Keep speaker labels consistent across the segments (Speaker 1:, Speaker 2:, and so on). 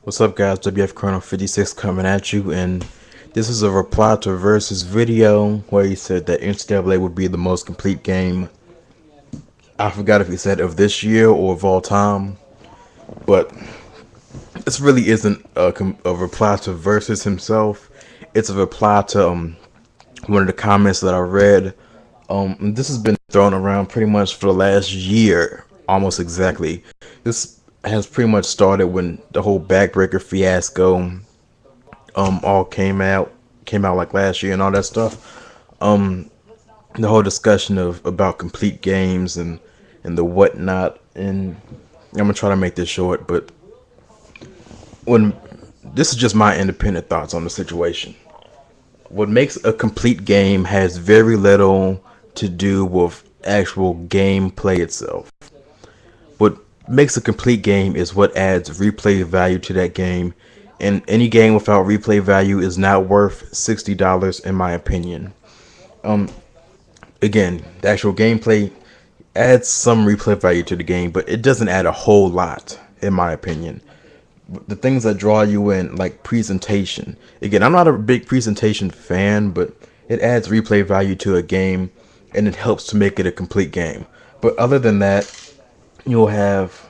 Speaker 1: What's up, guys? WF Colonel 56 coming at you, and this is a reply to Versus video where he said that NCAA would be the most complete game. I forgot if he said of this year or of all time, but this really isn't a reply to Versus himself. It's a reply to one of the comments that I read. This has been thrown around pretty much for the last year, almost exactly. This has pretty much started when the whole backbreaker fiasco all came out like last year and all that stuff. The whole discussion of about complete games and the whatnot. And I'm gonna try to make this short, but when this is just my independent thoughts on the situation. What makes a complete game has very little to do with actual gameplay itself. What makes a complete game is what adds replay value to that game, and any game without replay value is not worth $60 in my opinion. Again, the actual gameplay adds some replay value to the game, but it doesn't add a whole lot in my opinion. The things that draw you in, like presentation. Again, I'm not a big presentation fan, but it adds replay value to a game and it helps to make it a complete game. But other than that, you'll have,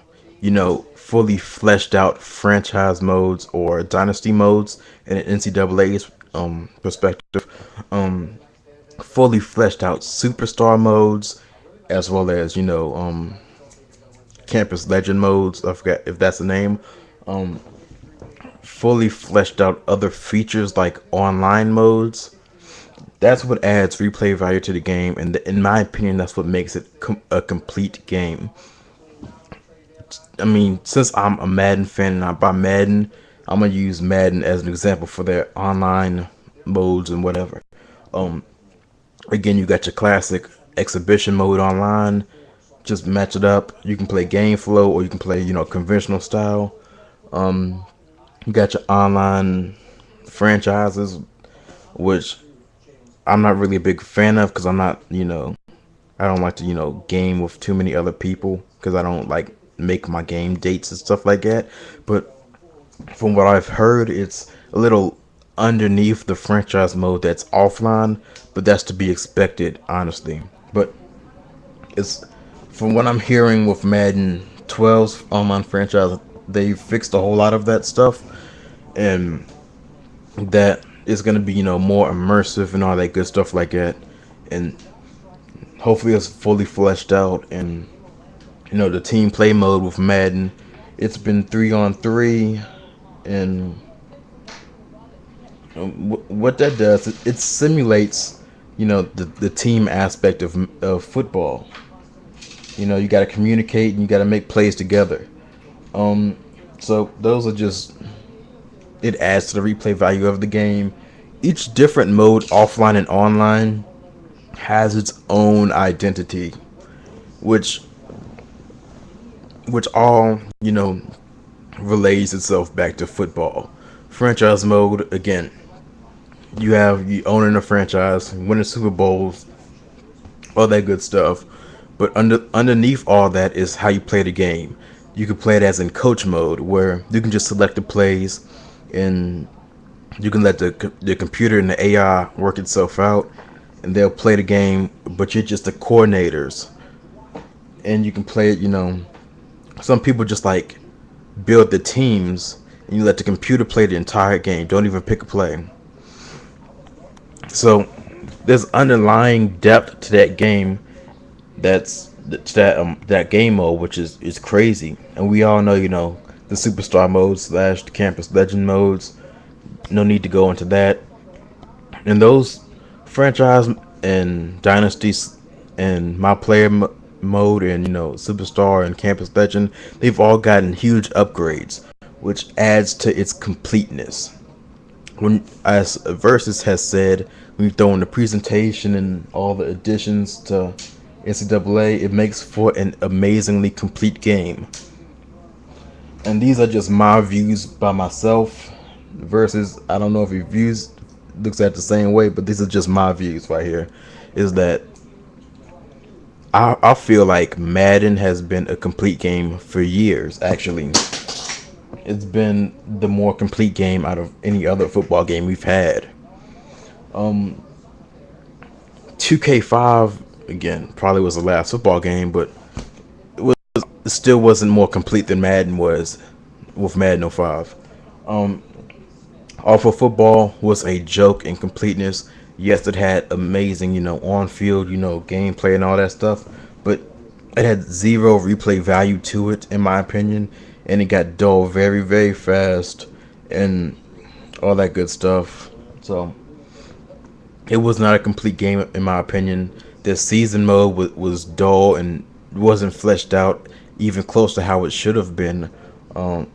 Speaker 1: fully fleshed out franchise modes or dynasty modes in an NCAA's perspective. Fully fleshed out superstar modes, as well as campus legend modes. I forgot if that's the name. Fully fleshed out other features like online modes. That's what adds replay value to the game, and in my opinion, that's what makes it a complete game. I mean, since I'm a Madden fan and I buy Madden, I'm gonna use Madden as an example for their online modes and whatever. Again, you got your classic exhibition mode online. Just match it up. You can play game flow or you can play, conventional style. You got your online franchises, which I'm not really a big fan of because I'm not, I don't like to, game with too many other people because I don't like make my game dates and stuff like that. But from what I've heard, it's a little underneath the franchise mode that's offline, but that's to be expected, honestly. But it's from what I'm hearing with Madden 12's online franchise, they fixed a whole lot of that stuff, and that is going to be more immersive and all that good stuff like that, and hopefully it's fully fleshed out. And the team play mode with Madden, it's been 3-on-3, and what that does, it simulates the team aspect of football. You got to communicate and you got to make plays together. So those are just, it adds to the replay value of the game. Each different mode, offline and online, has its own identity, which all relays itself back to football. Franchise mode, again, you owning a franchise, winning Super Bowls, all that good stuff. But underneath all that is how you play the game. You can play it as in coach mode, where you can just select the plays, and you can let the computer and the AI work itself out, and they'll play the game. But you're just the coordinators, and you can play it. Some people just like build the teams, and you let the computer play the entire game. Don't even pick a play. So there's underlying depth to that game. That game mode, which is crazy, and we all know the superstar modes / the campus legend modes. No need to go into that. And those franchise and dynasties and my player mode and superstar and campus legend, they've all gotten huge upgrades, which adds to its completeness. When, as Versus has said, when you throw in the presentation and all the additions to NCAA, it makes for an amazingly complete game. And these are just my views by myself. Versus, I don't know if your views looks at the same way, but these are just my views right here. Is that I feel like Madden has been a complete game for years, actually. It's been the more complete game out of any other football game we've had. 2K5 again probably was the last football game, but it still wasn't more complete than Madden was with Madden 05. Um, Awful Football was a joke in completeness. Yes, it had amazing, on field, gameplay and all that stuff, but it had zero replay value to it, in my opinion, and it got dull very, very fast and all that good stuff. So it was not a complete game, in my opinion. The season mode was dull and wasn't fleshed out even close to how it should have been. Um,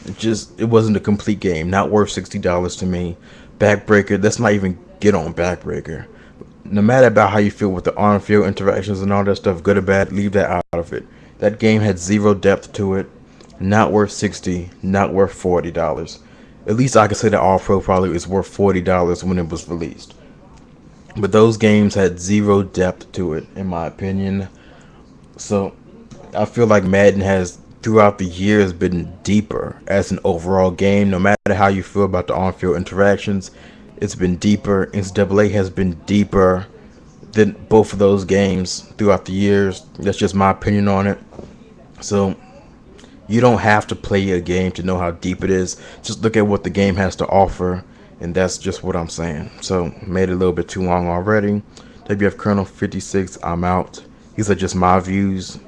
Speaker 1: it wasn't a complete game. Not worth $60 to me. Backbreaker. Let's not even get on Backbreaker. No matter about how you feel with the on-field interactions and all that stuff, good or bad, leave that out of it. That game had zero depth to it. Not worth 60. Not worth $40. At least I could say that All Pro probably was worth $40 when it was released. But those games had zero depth to it, in my opinion. So I feel like Madden has throughout the years been deeper as an overall game. No matter how you feel about the on-field interactions, it's been deeper. NCAA has been deeper than both of those games throughout the years. That's just my opinion on it. So you don't have to play a game to know how deep it is. Just look at what the game has to offer, and that's just what I'm saying. So made it a little bit too long already. WF Colonel 56, I'm out. These are just my views.